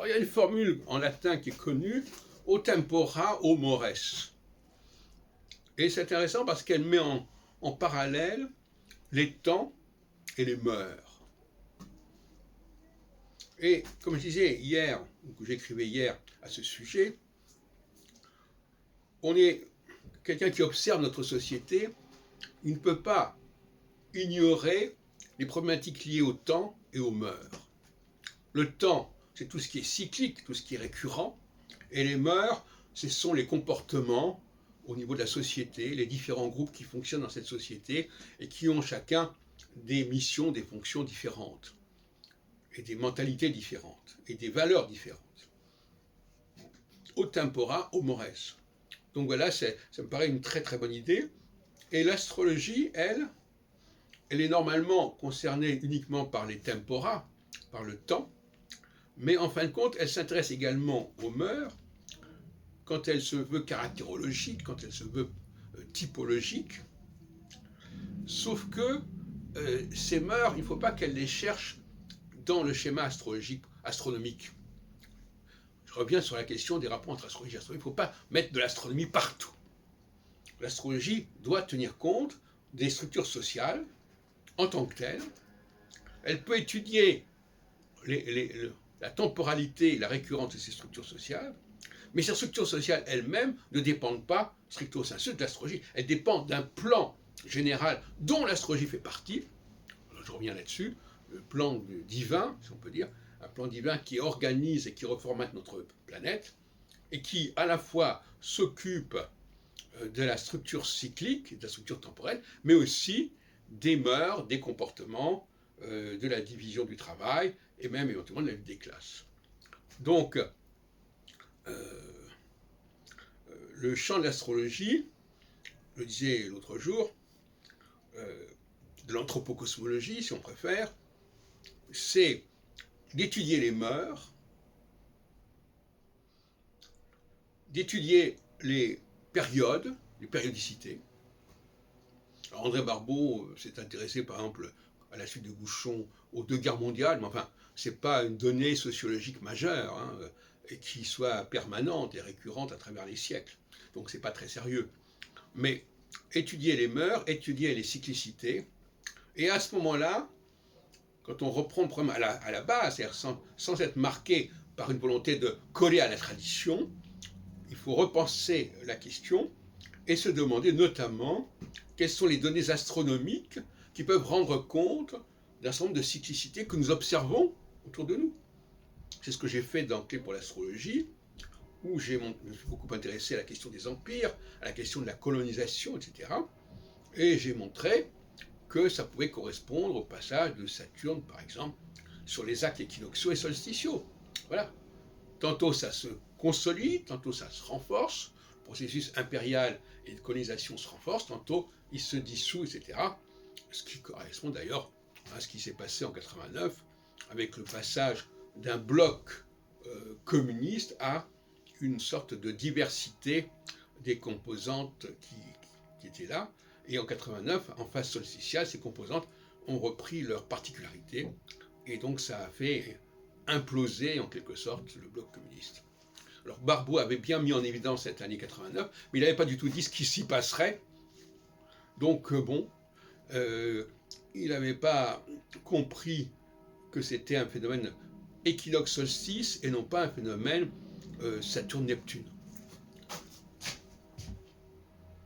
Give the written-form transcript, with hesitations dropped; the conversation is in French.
Alors, il y a une formule en latin qui est connue, o tempora, o mores. Et c'est intéressant parce qu'elle met en parallèle les temps et les mœurs. Et comme je disais hier, ou que j'écrivais hier à ce sujet, on est quelqu'un qui observe notre société, il ne peut pas ignorer les problématiques liées au temps et aux mœurs. Le temps, c'est tout ce qui est cyclique, tout ce qui est récurrent, et les mœurs, ce sont les comportements au niveau de la société, les différents groupes qui fonctionnent dans cette société et qui ont chacun des missions, des fonctions différentes, et des mentalités différentes, et des valeurs différentes. Au tempora, au mores. Donc voilà, ça me paraît une très très bonne idée. Et l'astrologie, elle est normalement concernée uniquement par les tempora, par le temps, mais en fin de compte, elle s'intéresse également aux mœurs, quand elle se veut caractérologique, quand elle se veut typologique, sauf que ces mœurs, il ne faut pas qu'elle les cherche dans le schéma astrologique, astronomique. Je reviens sur la question des rapports entre astrologie et astronomie. Il ne faut pas mettre de l'astronomie partout. L'astrologie doit tenir compte des structures sociales en tant que telles. Elle peut étudier la temporalité et la récurrence de ces structures sociales, mais ces structures sociales elles-mêmes ne dépendent pas stricto sensu de l'astrologie. Elles dépendent d'un plan général dont l'astrologie fait partie. Alors, je reviens là-dessus, le plan divin, si on peut dire, un plan divin qui organise et qui reformate notre planète, et qui à la fois s'occupe de la structure cyclique, de la structure temporelle, mais aussi des mœurs, des comportements, de la division du travail, et même éventuellement de la lutte des classes. Donc, le champ de l'astrologie, je le disais l'autre jour, de l'anthropocosmologie, si on préfère, c'est d'étudier les mœurs, d'étudier les périodes, les périodicités. Alors André Barbeau s'est intéressé par exemple à la suite de Gouchon aux 2 guerres mondiales, mais enfin, ce n'est pas une donnée sociologique majeure, hein, et qui soit permanente et récurrente à travers les siècles. Donc ce n'est pas très sérieux. Mais étudier les mœurs, étudier les cyclicités, et à ce moment-là, quand on reprend le problème à la base, c'est-à-dire sans être marqué par une volonté de coller à la tradition, il faut repenser la question et se demander notamment quelles sont les données astronomiques qui peuvent rendre compte d'un certain nombre de cyclicités que nous observons autour de nous. C'est ce que j'ai fait dans Clé pour l'astrologie, où je me suis beaucoup intéressé à la question des empires, à la question de la colonisation, etc. Et j'ai montré que ça pouvait correspondre au passage de Saturne, par exemple, sur les actes équinoxiaux et solsticiaux. Voilà. Tantôt ça se consolide, tantôt ça se renforce, le processus impérial et de colonisation se renforce, tantôt il se dissout, etc. Ce qui correspond d'ailleurs à ce qui s'est passé en 89 avec le passage d'un bloc communiste à une sorte de diversité des composantes qui étaient là. Et en 89, en phase solsticiale, ces composantes ont repris leur particularité. Et donc ça a fait imploser en quelque sorte le bloc communiste. Alors Barbeau avait bien mis en évidence cette année 89, mais il n'avait pas du tout dit ce qui s'y passerait. Donc il n'avait pas compris que c'était un phénomène équinoxe-solstice et non pas un phénomène Saturne-Neptune.